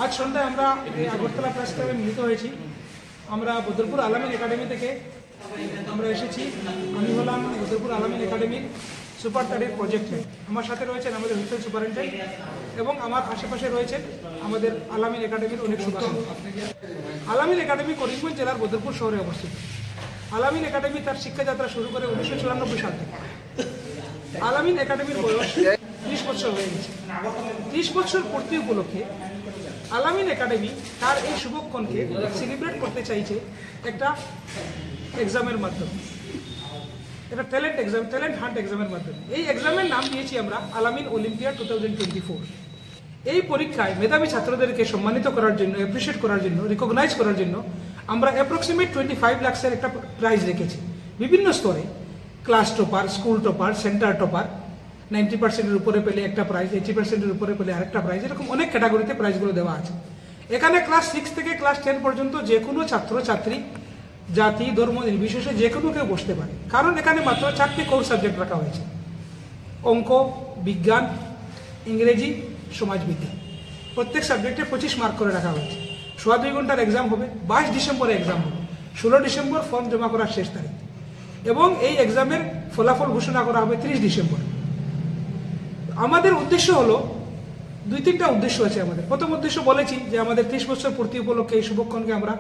আজ সন্ধ্যায় আমরা এই আগরতলা প্রেস ক্লাবে মিলিত হয়েছি। আমরা বদরপুর আলামিন একাডেমি থেকে আমরা এসেছি। আমি হলাম বদরপুর আলামিন একাডেমির সুপার 30 প্রজেক্ট হেড। আমার সাথে রয়েছেন আমাদের হোস্টেল সুপারিনটেন্ডেন্ট এবং আমার আশেপাশে রয়েছেন আমাদের আলামিন একাডেমির অনেক সদস্য। আলামিন একাডেমি করিমগঞ্জ জেলার বদরপুর শহরে অবস্থিত। আলামিন একাডেমি তার শিক্ষাযাত্রা শুরু করে 1994 সাল থেকে। আলামিন একাডেমির বয়স 30 বছর হয়ে গেছে। 30 বছর পূর্তি উপলক্ষে আলামিন একাডেমি তার এই শুভক্ষণকে সেলিব্রেট করতে চাইছে একটা এক্সামের মাধ্যমে, একটা ট্যালেন্ট হান্ট এক্সামের মাধ্যমে। এই এক্সামের নাম দিয়েছি আমরা আলামিন অলিম্পিয়াড 2024। এই পরীক্ষায় মেধাবী ছাত্রদেরকে সম্মানিত করার জন্য, অ্যাপ্রিসিয়েট করার জন্য, রিকগনাইজ করার জন্য আমরা অ্যাপ্রক্সিমেট 25 লাখের একটা প্রাইজ রেখেছি। বিভিন্ন স্তরে class topper, school topper, centre topper, 90%-এর উপরে পেলে একটা প্রাইজ, 80%-এর উপরে পেলে আরেকটা প্রাইজ, এরকম অনেক ক্যাটাগরিতে প্রাইজগুলো দেওয়া আছে। এখানে ক্লাস 6 থেকে ক্লাস 10 পর্যন্ত যে কোনো ছাত্রছাত্রী, জাতি, ধর্ম নির্বিশেষে যে কোনো কেউ বসতে পারে। কারণ এখানে মাত্র 4টি কোর সাবজেক্ট রাখা হয়েছে: অঙ্ক, বিজ্ঞান, ইংরেজি, সমাজবিজ্ঞান। প্রত্যেক সাবজেক্টে 25 মার্ক করে রাখা হয়েছে। 2.5 ঘন্টার এক্সাম হবে। 22 ডিসেম্বরে এক্সাম হবে। 16 ডিসেম্বর ফর্ম জমা করার শেষ তারিখ এবং এই এক্সামের ফলাফল ঘোষণা করা হবে 30 ডিসেম্বর। আমাদের উদ্দেশ্য হলো 2-3টা উদ্দেশ্য আছে আমাদের। প্রথম উদ্দেশ্য বলেছি যে আমাদের 30 বছর পূর্তি উপলক্ষে এই শুভক্ষণকে আমরা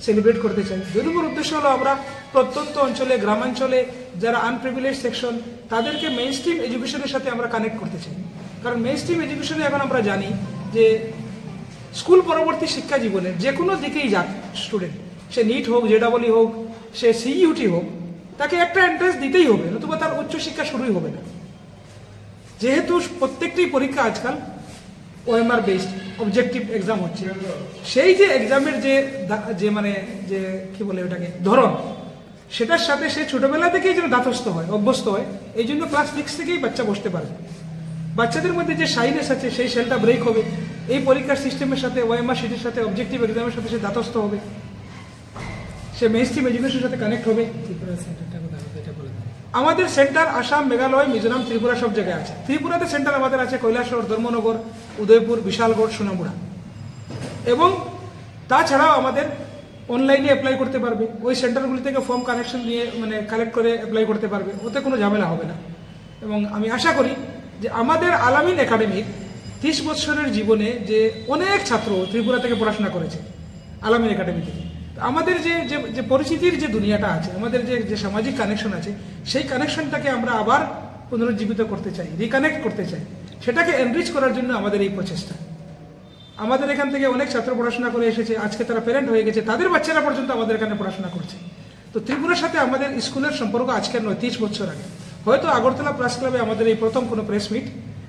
সেলিব্রেট করতে চাই। 2 নম্বর উদ্দেশ্য হলো আমরা প্রত্যন্ত অঞ্চলে, গ্রামাঞ্চলে যারা আনপ্রিভিলেজ সেকশন, তাদেরকে মেইন স্ট্রিম এডুকেশনের সাথে আমরা কানেক্ট করতে চাই। কারণ মেইন স্ট্রিম এডুকেশনে এখন আমরা জানি যে স্কুল পরবর্তী শিক্ষা জীবনের যে কোনো দিকেই যাক স্টুডেন্ট, সে নিট হোক, জেডাবলই হোক, সে সিইউটি হোক, তাকে একটা এন্ট্রান্স দিতেই হবে, নতুবা তার উচ্চশিক্ষা শুরুই হবে না। যেহেতু প্রত্যেকটি পরীক্ষা আজকাল ওএমআর বেসড অবজেক্টিভ এক্সাম হচ্ছে, সেই যে এক্সামের যে মানে যে কি বলে ওটাকে ধরন, সেটার সাথে সে ছোটবেলা থেকেই যেন দাতস্থ হয়, অভ্যস্ত হয়। এই জন্য ক্লাস 6 থেকেই বাচ্চা বসতে পারবে। বাচ্চাদের মধ্যে যে শাইনেস আছে সেই সেলটা ব্রেক হবে। এই পরীক্ষার সিস্টেমের সাথে, ওএমআর শিটের সাথে, অবজেক্টিভ এক্সামের সাথে সে দাতস্থ হবে, সে মেইন স্ট্রিম এডুকেশনের সাথে কানেক্ট হবে। আমাদের সেন্টার আসাম, মেঘালয়, মিজোরাম, ত্রিপুরা সব জায়গায় আছে। ত্রিপুরাতে সেন্টার আমাদের আছে কৈলাসহর, ধর্মনগর, উদয়পুর, বিশালগড়, সোনামুড়া। এবং তাছাড়াও আমাদের অনলাইনে অ্যাপ্লাই করতে পারবে। ওই সেন্টারগুলি থেকে ফর্ম কানেকশন নিয়ে মানে কালেক্ট করে অ্যাপ্লাই করতে পারবে, ওতে কোনো ঝামেলা হবে না। এবং আমি আশা করি যে আমাদের আলামিন একাডেমির 30 বছরের জীবনে যে অনেক ছাত্র ত্রিপুরা থেকে পড়াশোনা করেছে আলামিন একাডেমি থেকে, আমাদের যে পরিচিতির যে দুনিয়াটা আছে, আমাদের যে সামাজিক কানেকশন আছে, সেই কানেকশনটাকে আমরা আবার পুনরুজ্জীবিত করতে চাই, রিকানেক্ট করতে চাই। সেটাকে এনরিচ করার জন্য আমাদের এই প্রচেষ্টা। আমাদের এখান থেকে অনেক ছাত্র পড়াশোনা করে এসেছে, আজকে তারা প্যারেন্ট হয়ে গেছে, তাদের বাচ্চারা পর্যন্ত আমাদের এখানে পড়াশোনা করছে। তো ত্রিপুরার সাথে আমাদের স্কুলের সম্পর্ক আজকের নয়, 30 বছর আগে। হয়তো আগরতলা প্রেস ক্লাবে আমাদের এই প্রথম কোনো প্রেস মিট,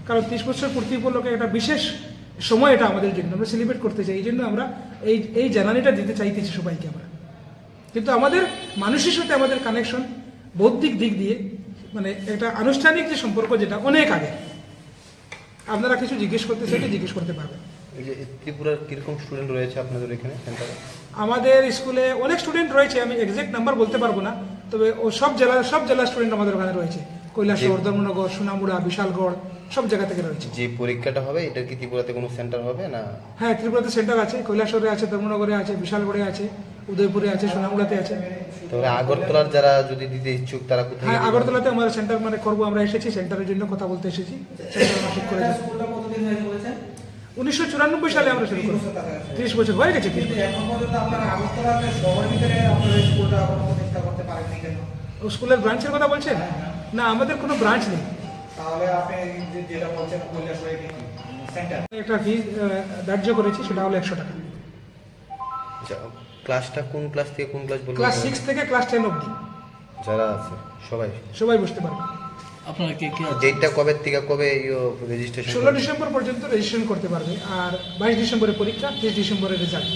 কারণ 30 বছর পূর্তি উপলক্ষে একটা বিশেষ সময় এটা আমাদের জন্য, আমরা সেলিব্রেট করতে চাই। এই জন্য আমরা এই জানানিটা দিতে চাইতেছি সবাইকে আমরা। কিন্তু আমাদের মানুষের সাথে আমাদের কানেকশন বৌদ্ধিক দিক দিয়ে মানে একটা আনুষ্ঠানিক যে সম্পর্ক, যেটা অনেক আগে। আপনারা কিছু জিজ্ঞেস করতে চাইলে জিজ্ঞেস করতে পারবেন। ত্রিপুরার কিরকম স্টুডেন্ট রয়েছে আপনাদের এখানে সেন্টারে? আমাদের স্কুলে অনেক স্টুডেন্ট রয়েছে, আমি এক্সাক্ট নাম্বার বলতে পারবো না, তবে সব জেলার স্টুডেন্ট আমাদের ওখানে রয়েছে। কৈলাসহর, ধর্মনগর, সোনামুড়া, বিশালগড় সব জায়গা থেকে রয়েছে। যে পরীক্ষাটা হবে এটা কি ত্রিপুরাতে কোনো সেন্টার হবে না? হ্যাঁ, ত্রিপুরাতে সেন্টার আছে, কৈলাসহরে আছে, ধর্মনগরে আছে, বিশালগড়ে আছে, উদয়পুরে আছে, সোনামুড়াতে আছে। তবে আগরতলার যারা যদি দিতে ইচ্ছুক তারা কোথায়? হ্যাঁ, আগরতলাতে আমরা সেন্টার মানে করবো, আমরা এসেছি সেন্টারের জন্য কথা বলতে এসেছি। সেন্টার আমরা ঠিক করেছি। 1994 সালে আমরা শুরু করি। 30 বছর হয়ে গেছে। স্কুলের ব্রাঞ্চের কথা বলছেন? না, আমাদের কোনো ব্রাঞ্চ নেই। একটা ফি ধার্য করেছি, সেটা হলো 100 টাকা। ক্লাসটা কোন ক্লাস থেকে কোন ক্লাস বলবো? ক্লাস 6 থেকে ক্লাস 10 অবধি যারা আছে সবাই বসতে পারবে। আপনারা কে ডেটটা কবে থেকে কবে রেজিস্ট্রেশন? 16 ডিসেম্বর পর্যন্ত রেজিস্ট্রেশন করতে পারবে। আর 22 ডিসেম্বরে পরীক্ষা, 30 ডিসেম্বরে রেজাল্ট।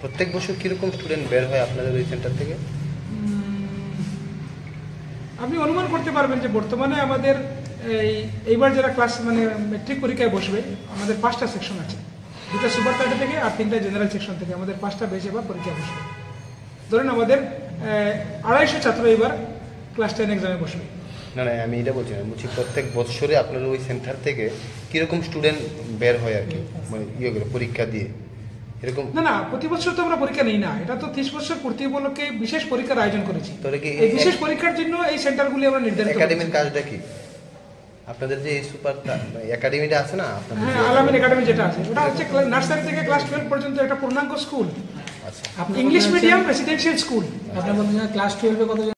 প্রত্যেক বছর কিরকম স্টুডেন্ট বের হয় আপনাদের ওই সেন্টার থেকে? আপনি অনুমান করতে পারবেন যে বর্তমানে আমাদের এইবার যারা ক্লাস মানে মেট্রিক পরীক্ষায় বসবে, আমাদের 5টা সেকশন আছে। 2টা সুপার 30 থেকে আর 3টা জেনারেল সেকশন থেকে আমাদের 5টা বেচ এবার পরীক্ষা বসবে। ধরেন আমাদের 250 ছাত্র এবার ক্লাস 10 এক্সামে বসবে। না না, আমি এটা বলছি না, বলছি প্রত্যেক বছরে আপনাদের ওই সেন্টার থেকে কীরকম স্টুডেন্ট বের হয় আর কি, মানে ইয়ে করে পরীক্ষা দিয়ে এরকম? না, প্রতি বছর তো আমরা পরীক্ষা নিই না, এটা তো 30 বছর পূর্তি উপলক্ষে বিশেষ পরীক্ষার আয়োজন করেছি। তাহলে কি এই বিশেষ পরীক্ষার জন্য এই সেন্টারগুলি আমরা নির্ধারিত করেছি। একাডেমির কাজটা কি আপনাদের যে এই সুপার একাডেমিটা আছে না আপনাদের? হ্যাঁ, আলামিন একাডেমি যেটা আছে ওটা হচ্ছে নার্সারি থেকে ক্লাস 12 পর্যন্ত একটা পূর্ণাঙ্গ স্কুল, আচ্ছা, ইংলিশ মিডিয়াম রেসিডেন্সিয়াল স্কুল। আপনার বলতে ক্লাস 12-এ কতজন